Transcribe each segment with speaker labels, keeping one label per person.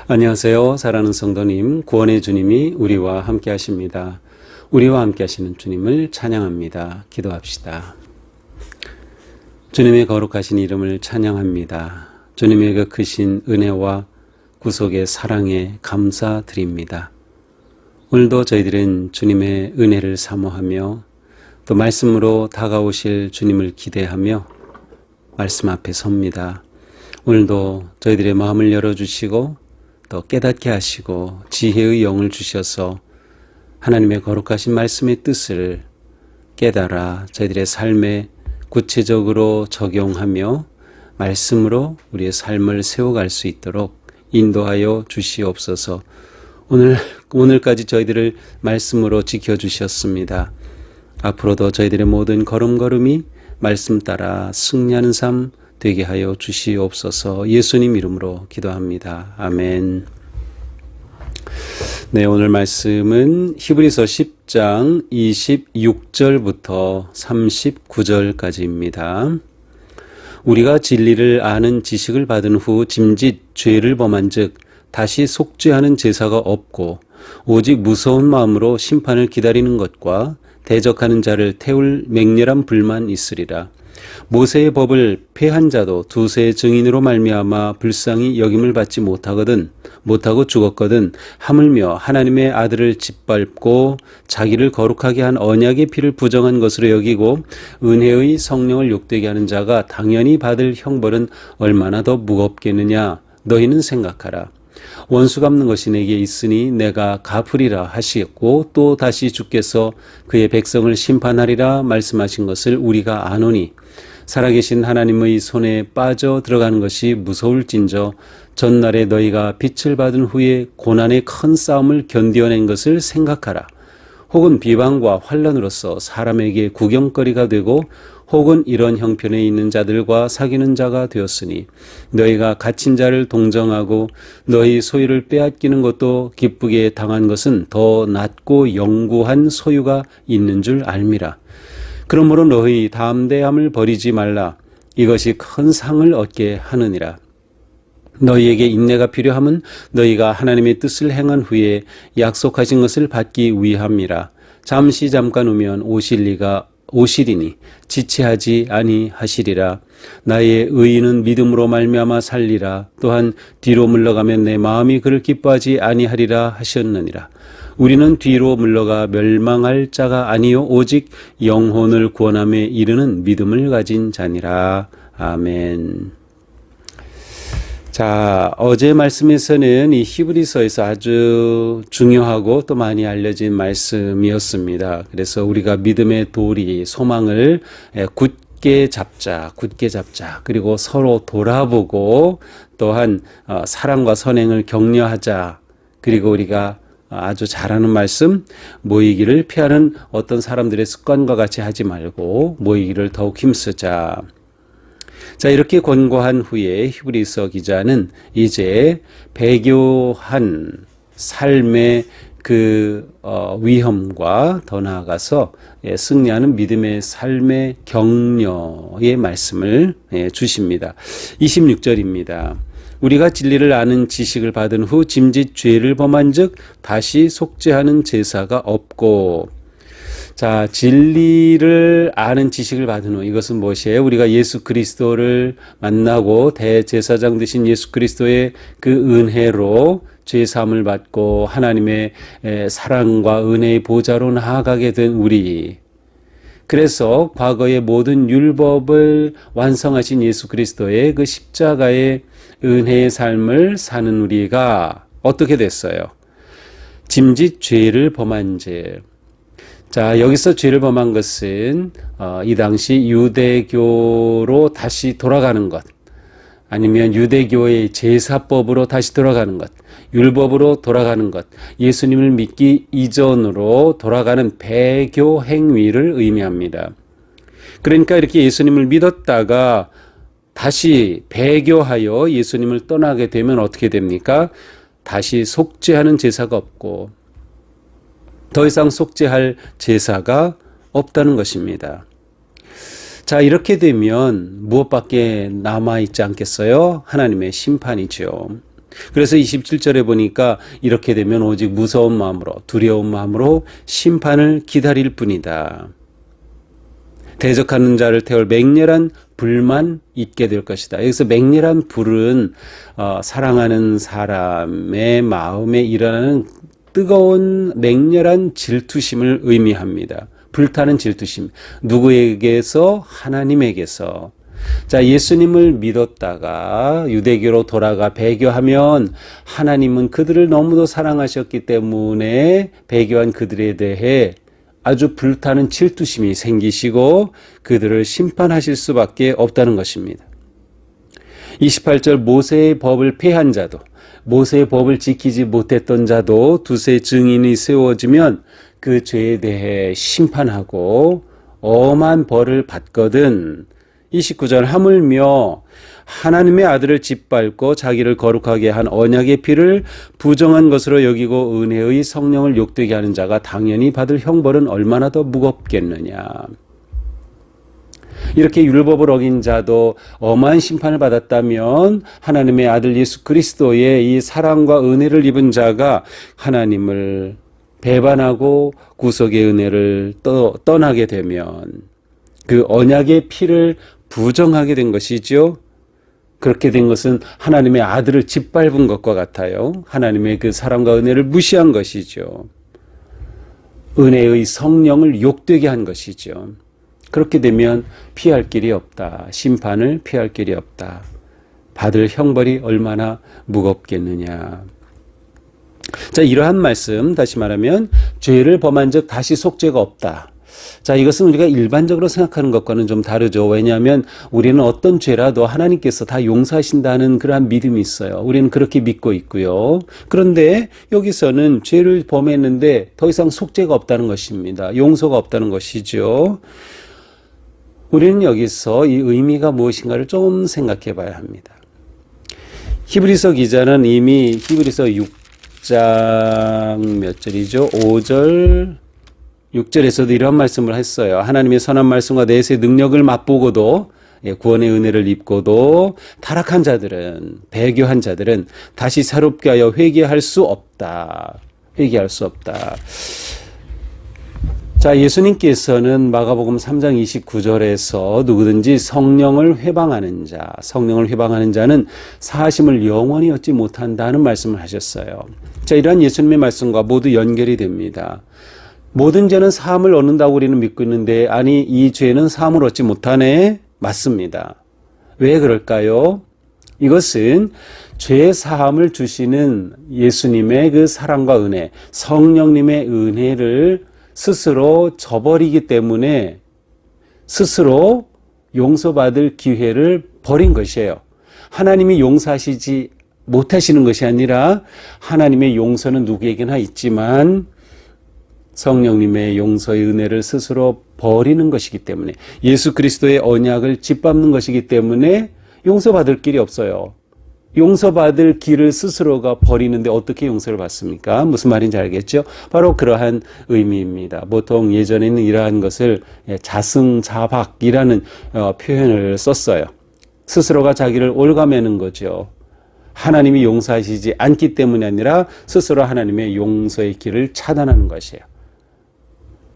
Speaker 1: 안녕하세요. 사랑하는 성도님, 구원의 주님이 우리와 함께 하십니다. 우리와 함께 하시는 주님을 찬양합니다. 기도합시다. 주님의 거룩하신 이름을 찬양합니다. 주님의 그 크신 은혜와 구속의 사랑에 감사드립니다. 오늘도 저희들은 주님의 은혜를 사모하며 또 말씀으로 다가오실 주님을 기대하며 말씀 앞에 섭니다. 오늘도 저희들의 마음을 열어주시고 또 깨닫게 하시고 지혜의 영을 주셔서 하나님의 거룩하신 말씀의 뜻을 깨달아 저희들의 삶에 구체적으로 적용하며 말씀으로 우리의 삶을 세워갈 수 있도록 인도하여 주시옵소서. 오늘까지 저희들을 말씀으로 지켜주셨습니다. 앞으로도 저희들의 모든 걸음걸음이 말씀 따라 승리하는 삶 되게 하여 주시옵소서. 예수님 이름으로 기도합니다. 아멘. 네, 오늘 말씀은 히브리서 10장 26절부터 39절까지입니다. 우리가 진리를 아는 지식을 받은 후 짐짓 죄를 범한 즉 다시 속죄하는 제사가 없고 오직 무서운 마음으로 심판을 기다리는 것과 대적하는 자를 태울 맹렬한 불만 있으리라. 모세의 법을 폐한 자도 두세 증인으로 말미암아 불쌍히 여김을 받지 못하고 죽었거든 하물며 하나님의 아들을 짓밟고 자기를 거룩하게 한 언약의 피를 부정한 것으로 여기고 은혜의 성령을 욕되게 하는 자가 당연히 받을 형벌은 얼마나 더 무겁겠느냐. 너희는 생각하라. 원수 갚는 것이 내게 있으니 내가 갚으리라 하시고 또 다시 주께서 그의 백성을 심판하리라 말씀하신 것을 우리가 아노니 살아계신 하나님의 손에 빠져 들어가는 것이 무서울진저 전날에 너희가 빛을 받은 후에 고난의 큰 싸움을 견디어낸 것을 생각하라. 혹은 비방과 환난으로서 사람에게 구경거리가 되고 혹은 이런 형편에 있는 자들과 사귀는 자가 되었으니 너희가 갇힌 자를 동정하고 너희 소유를 빼앗기는 것도 기쁘게 당한 것은 더 낫고 영구한 소유가 있는 줄 알미라. 그러므로 너희 담대함을 버리지 말라. 이것이 큰 상을 얻게 하느니라. 너희에게 인내가 필요함은 너희가 하나님의 뜻을 행한 후에 약속하신 것을 받기 위함이라. 잠깐 오면 오시리니 지체하지 아니하시리라. 나의 의인은 믿음으로 말미암아 살리라. 또한 뒤로 물러가면 내 마음이 그를 기뻐하지 아니하리라 하셨느니라. 우리는 뒤로 물러가 멸망할 자가 아니요 오직 영혼을 구원함에 이르는 믿음을 가진 자니라. 아멘. 자, 어제 말씀에서는 이 히브리서에서 아주 중요하고 또 많이 알려진 말씀이었습니다. 그래서 우리가 믿음의 도리, 소망을 굳게 잡자. 그리고 서로 돌아보고 또한 사랑과 선행을 격려하자. 그리고 우리가 아주 잘하는 말씀, 모이기를 피하는 어떤 사람들의 습관과 같이 하지 말고 모이기를 더욱 힘쓰자. 자, 이렇게 권고한 후에 히브리서 기자는 이제 배교한 삶의 그 위험과 더 나아가서 승리하는 믿음의 삶의 격려의 말씀을 주십니다. 26절입니다. 우리가 진리를 아는 지식을 받은 후 짐짓 죄를 범한 즉 다시 속죄하는 제사가 없고. 자, 진리를 아는 지식을 받은 후 이것은 무엇이에요? 우리가 예수 그리스도를 만나고 대제사장 되신 예수 그리스도의 그 은혜로 죄 사함을 받고 하나님의 사랑과 은혜의 보좌로 나아가게 된 우리. 그래서 과거의 모든 율법을 완성하신 예수 그리스도의 그 십자가의 은혜의 삶을 사는 우리가 어떻게 됐어요? 짐짓 죄를 범한 죄. 자, 여기서 죄를 범한 것은 이 당시 유대교로 다시 돌아가는 것, 아니면 유대교의 제사법으로 다시 돌아가는 것, 율법으로 돌아가는 것, 예수님을 믿기 이전으로 돌아가는 배교 행위를 의미합니다. 그러니까 이렇게 예수님을 믿었다가 다시 배교하여 예수님을 떠나게 되면 어떻게 됩니까? 다시 속죄하는 제사가 없고 더 이상 속죄할 제사가 없다는 것입니다. 자, 이렇게 되면 무엇밖에 남아있지 않겠어요? 하나님의 심판이죠. 그래서 27절에 보니까 이렇게 되면 오직 무서운 마음으로 두려운 마음으로 심판을 기다릴 뿐이다. 대적하는 자를 태울 맹렬한 불만 있게 될 것이다. 여기서 맹렬한 불은 사랑하는 사람의 마음에 일어나는 뜨거운 맹렬한 질투심을 의미합니다. 불타는 질투심. 누구에게서? 하나님에게서. 자, 예수님을 믿었다가 유대교로 돌아가 배교하면 하나님은 그들을 너무도 사랑하셨기 때문에 배교한 그들에 대해 아주 불타는 질투심이 생기시고 그들을 심판하실 수밖에 없다는 것입니다. 28절 모세의 법을 폐한 자도 모세의 법을 지키지 못했던 자도 두세 증인이 세워지면 그 죄에 대해 심판하고 엄한 벌을 받거든. 29절 하물며 하나님의 아들을 짓밟고 자기를 거룩하게 한 언약의 피를 부정한 것으로 여기고 은혜의 성령을 욕되게 하는 자가 당연히 받을 형벌은 얼마나 더 무겁겠느냐. 이렇게 율법을 어긴 자도 엄한 심판을 받았다면 하나님의 아들 예수 그리스도의 이 사랑과 은혜를 입은 자가 하나님을 배반하고 구속의 은혜를 떠나게 되면 그 언약의 피를 부정하게 된 것이죠. 그렇게 된 것은 하나님의 아들을 짓밟은 것과 같아요. 하나님의 그 사랑과 은혜를 무시한 것이죠. 은혜의 성령을 욕되게 한 것이죠. 그렇게 되면 피할 길이 없다. 심판을 피할 길이 없다. 받을 형벌이 얼마나 무겁겠느냐. 자, 이러한 말씀, 다시 말하면 죄를 범한 적 다시 속죄가 없다. 자, 이것은 우리가 일반적으로 생각하는 것과는 좀 다르죠. 왜냐하면 우리는 어떤 죄라도 하나님께서 다 용서하신다는 그러한 믿음이 있어요. 우리는 그렇게 믿고 있고요. 그런데 여기서는 죄를 범했는데 더 이상 속죄가 없다는 것입니다. 용서가 없다는 것이죠. 우리는 여기서 이 의미가 무엇인가를 좀 생각해 봐야 합니다. 히브리서 기자는 이미 히브리서 6장 몇 절이죠? 5절 6절에서도 이런 말씀을 했어요. 하나님의 선한 말씀과 내세의 능력을 맛보고도 구원의 은혜를 입고도 타락한 자들은 배교한 자들은 다시 새롭게 하여 회개할 수 없다. 회개할 수 없다. 자, 예수님께서는 마가복음 3장 29절에서 누구든지 성령을 회방하는 자는 사하심을 영원히 얻지 못한다는 말씀을 하셨어요. 자, 이러한 예수님의 말씀과 모두 연결이 됩니다. 모든 죄는 사함을 얻는다고 우리는 믿고 있는데 아니 이 죄는 사함을 얻지 못하네? 맞습니다. 왜 그럴까요? 이것은 죄 사함을 주시는 예수님의 그 사랑과 은혜, 성령님의 은혜를 스스로 저버리기 때문에 스스로 용서받을 기회를 버린 것이에요. 하나님이 용서하시지 못하시는 것이 아니라 하나님의 용서는 누구에게나 있지만 성령님의 용서의 은혜를 스스로 버리는 것이기 때문에 예수 그리스도의 언약을 짓밟는 것이기 때문에 용서받을 길이 없어요. 용서받을 길을 스스로가 버리는데 어떻게 용서를 받습니까? 무슨 말인지 알겠죠? 바로 그러한 의미입니다. 보통 예전에는 이러한 것을 자승자박이라는 표현을 썼어요. 스스로가 자기를 옭아매는 거죠. 하나님이 용서하시지 않기 때문이 아니라 스스로 하나님의 용서의 길을 차단하는 것이에요.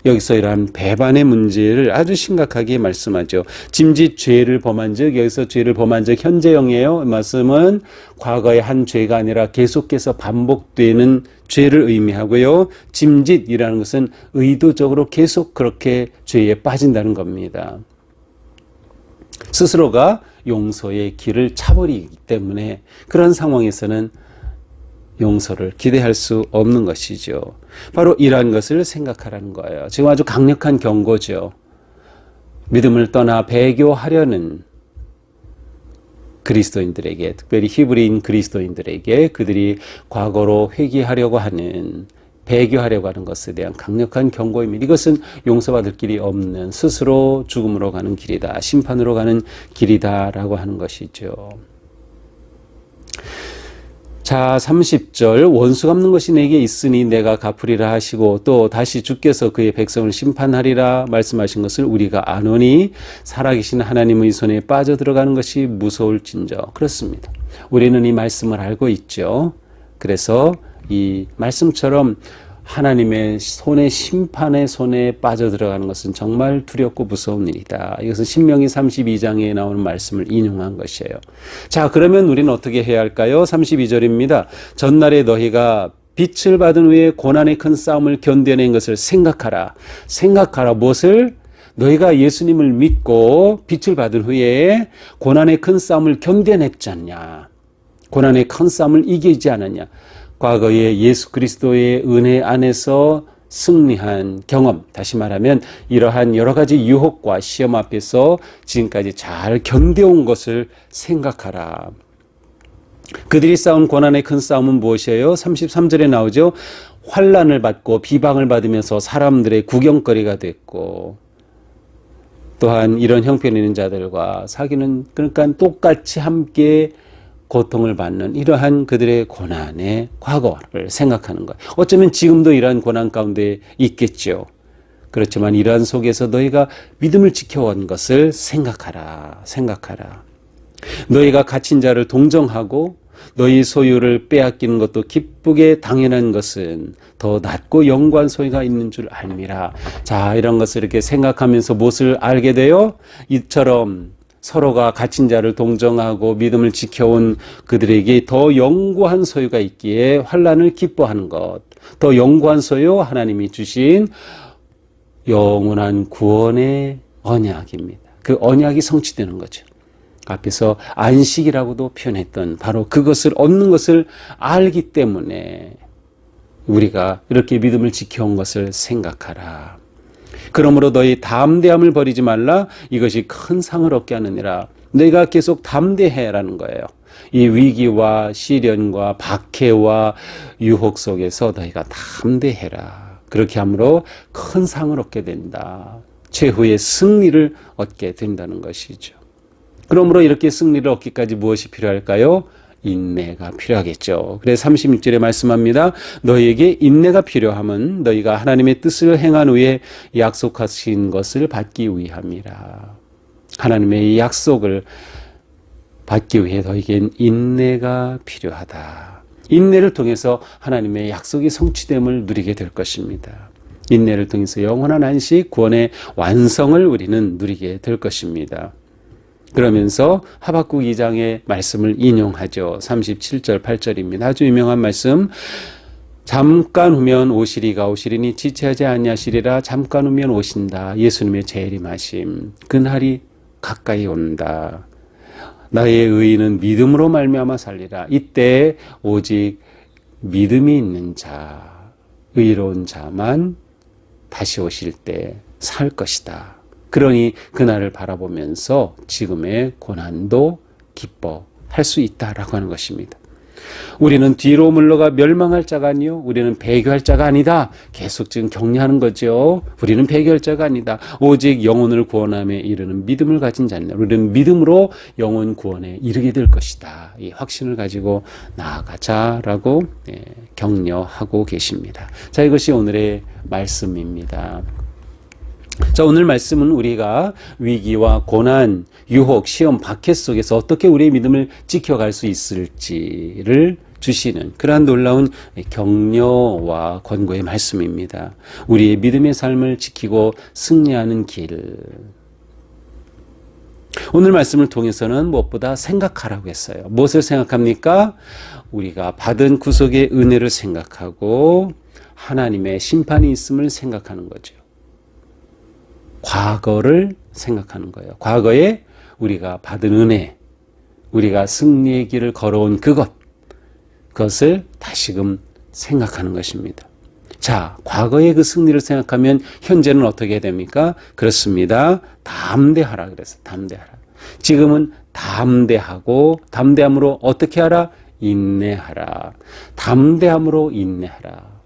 Speaker 1: 여기서 이러한 배반의 문제를 아주 심각하게 말씀하죠. 짐짓 죄를 범한 즉, 여기서 죄를 범한 즉 현재형이에요. 말씀은 과거의 한 죄가 아니라 계속해서 반복되는 죄를 의미하고요. 짐짓이라는 것은 의도적으로 계속 그렇게 죄에 빠진다는 겁니다. 스스로가 용서의 길을 차버리기 때문에 그런 상황에서는 용서를 기대할 수 없는 것이죠. 바로 이러한 것을 생각하라는 거예요. 지금 아주 강력한 경고죠. 믿음을 떠나 배교하려는 그리스도인들에게, 특별히 히브리인 그리스도인들에게 그들이 과거로 회귀하려고 하는, 배교하려고 하는 것에 대한 강력한 경고입니다. 이것은 용서받을 길이 없는 스스로 죽음으로 가는 길이다. 심판으로 가는 길이다라고 하는 것이죠. 자, 30절 원수 갚는 것이 내게 있으니 내가 갚으리라 하시고 또 다시 주께서 그의 백성을 심판하리라 말씀하신 것을 우리가 아노니 살아계신 하나님의 손에 빠져들어가는 것이 무서울진저. 그렇습니다. 우리는 이 말씀을 알고 있죠. 그래서 이 말씀처럼 하나님의 손에 심판의 손에 빠져들어가는 것은 정말 두렵고 무서운 일이다. 이것은 신명기 32장에 나오는 말씀을 인용한 것이에요. 자, 그러면 우리는 어떻게 해야 할까요? 32절입니다. 전날에 너희가 빛을 받은 후에 고난의 큰 싸움을 견뎌낸 것을 생각하라. 생각하라. 무엇을? 너희가 예수님을 믿고 빛을 받은 후에 고난의 큰 싸움을 견뎌냈지 않냐. 고난의 큰 싸움을 이기지 않았냐. 과거에 예수 그리스도의 은혜 안에서 승리한 경험, 다시 말하면 이러한 여러 가지 유혹과 시험 앞에서 지금까지 잘 견뎌온 것을 생각하라. 그들이 싸운 고난의 큰 싸움은 무엇이에요? 33절에 나오죠. 환난을 받고 비방을 받으면서 사람들의 구경거리가 됐고, 또한 이런 형편 있는 자들과 사귀는, 그러니까 똑같이 함께 고통을 받는 이러한 그들의 고난의 과거를 생각하는 거예요. 어쩌면 지금도 이러한 고난 가운데 있겠죠. 그렇지만 이러한 속에서 너희가 믿음을 지켜온 것을 생각하라. 생각하라. 너희가 갇힌 자를 동정하고 너희 소유를 빼앗기는 것도 기쁘게 당연한 것은 더 낫고 영광 소유가 있는 줄 알미라. 자, 이런 것을 이렇게 생각하면서 무엇을 알게 돼요? 이처럼 서로가 갇힌 자를 동정하고 믿음을 지켜온 그들에게 더 영구한 소유가 있기에 환난을 기뻐하는 것, 더 영구한 소유, 하나님이 주신 영원한 구원의 언약입니다. 그 언약이 성취되는 거죠. 앞에서 안식이라고도 표현했던 바로 그것을 얻는 것을 알기 때문에 우리가 이렇게 믿음을 지켜온 것을 생각하라. 그러므로 너희 담대함을 버리지 말라. 이것이 큰 상을 얻게 하느니라. 너희가 계속 담대해라는 거예요. 이 위기와 시련과 박해와 유혹 속에서 너희가 담대해라. 그렇게 함으로 큰 상을 얻게 된다. 최후의 승리를 얻게 된다는 것이죠. 그러므로 이렇게 승리를 얻기까지 무엇이 필요할까요? 인내가 필요하겠죠. 그래서 36절에 말씀합니다. 너희에게 인내가 필요함은 너희가 하나님의 뜻을 행한 후에 약속하신 것을 받기 위함이라. 하나님의 약속을 받기 위해 너희에겐 인내가 필요하다. 인내를 통해서 하나님의 약속이 성취됨을 누리게 될 것입니다. 인내를 통해서 영원한 안식, 구원의 완성을 우리는 누리게 될 것입니다. 그러면서 하박국 2장의 말씀을 인용하죠. 37절 8절입니다. 아주 유명한 말씀. 잠깐 후면 오시리가 오시리니 지체하지 아니하시리라. 잠깐 후면 오신다. 예수님의 재림하심. 그날이 가까이 온다. 나의 의인은 믿음으로 말미암아 살리라. 이때 오직 믿음이 있는 자, 의로운 자만 다시 오실 때 살 것이다. 그러니 그날을 바라보면서 지금의 고난도 기뻐할 수 있다라고 하는 것입니다. 우리는 뒤로 물러가 멸망할 자가 아니요 우리는 배교할 자가 아니다. 계속 지금 격려하는 거죠. 우리는 배교할 자가 아니다. 오직 영혼을 구원함에 이르는 믿음을 가진 자입니다. 우리는 믿음으로 영혼 구원에 이르게 될 것이다. 이 확신을 가지고 나아가자라고 격려하고 계십니다. 자, 이것이 오늘의 말씀입니다. 자, 오늘 말씀은 우리가 위기와 고난, 유혹, 시험, 박해 속에서 어떻게 우리의 믿음을 지켜갈 수 있을지를 주시는 그러한 놀라운 격려와 권고의 말씀입니다. 우리의 믿음의 삶을 지키고 승리하는 길. 오늘 말씀을 통해서는 무엇보다 생각하라고 했어요. 무엇을 생각합니까? 우리가 받은 구속의 은혜를 생각하고 하나님의 심판이 있음을 생각하는 거죠. 과거를 생각하는 거예요. 과거에 우리가 받은 은혜, 우리가 승리의 길을 걸어온 그것을 다시금 생각하는 것입니다. 자, 과거의 그 승리를 생각하면 현재는 어떻게 됩니까? 그렇습니다. 담대하라 그래서 담대하라. 지금은 담대하고 담대함으로 어떻게 하라? 인내하라. 담대함으로 인내하라.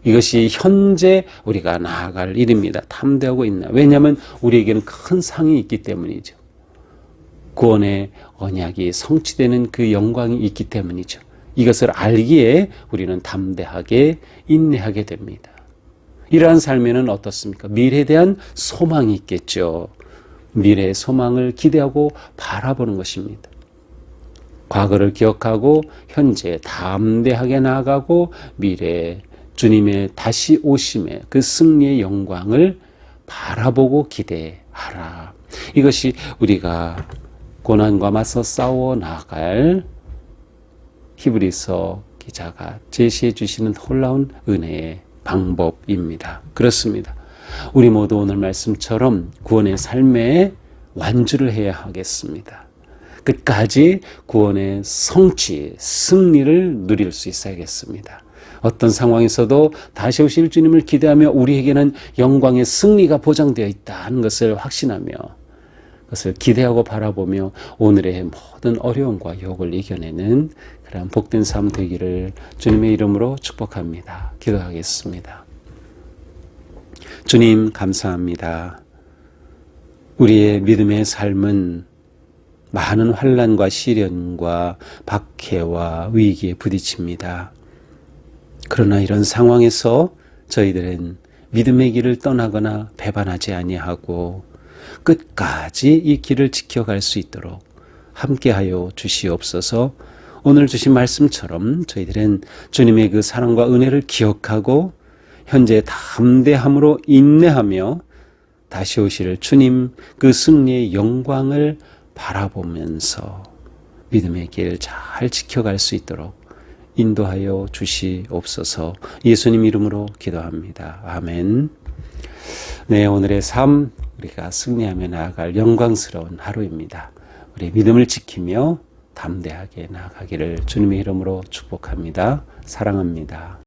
Speaker 1: 이것이 현재 우리가 나아갈 일입니다. 담대하고 있나. 왜냐하면 우리에게는 큰 상이 있기 때문이죠. 구원의 언약이 성취되는 그 영광이 있기 때문이죠. 이것을 알기에 우리는 담대하게 인내하게 됩니다. 이러한 삶에는 어떻습니까? 미래에 대한 소망이 있겠죠. 미래의 소망을 기대하고 바라보는 것입니다. 과거를 기억하고 현재 담대하게 나아가고 미래 주님의 다시 오심의 그 승리의 영광을 바라보고 기대하라. 이것이 우리가 고난과 맞서 싸워 나갈 히브리서 기자가 제시해 주시는 놀라운 은혜의 방법입니다. 그렇습니다. 우리 모두 오늘 말씀처럼 구원의 삶에 완주를 해야 하겠습니다. 끝까지 구원의 성취, 승리를 누릴 수 있어야겠습니다. 어떤 상황에서도 다시 오실 주님을 기대하며 우리에게는 영광의 승리가 보장되어 있다는 것을 확신하며 그것을 기대하고 바라보며 오늘의 모든 어려움과 유혹을 이겨내는 그런 복된 삶 되기를 주님의 이름으로 축복합니다. 기도하겠습니다. 주님 감사합니다. 우리의 믿음의 삶은 많은 환난과 시련과 박해와 위기에 부딪힙니다. 그러나 이런 상황에서 저희들은 믿음의 길을 떠나거나 배반하지 아니하고 끝까지 이 길을 지켜갈 수 있도록 함께하여 주시옵소서. 오늘 주신 말씀처럼 저희들은 주님의 그 사랑과 은혜를 기억하고 현재 담대함으로 인내하며 다시 오실 주님 그 승리의 영광을 바라보면서 믿음의 길 잘 지켜갈 수 있도록 인도하여 주시옵소서. 예수님 이름으로 기도합니다. 아멘. 네, 오늘의 삶 우리가 승리하며 나아갈 영광스러운 하루입니다. 우리 믿음을 지키며 담대하게 나아가기를 주님의 이름으로 축복합니다. 사랑합니다.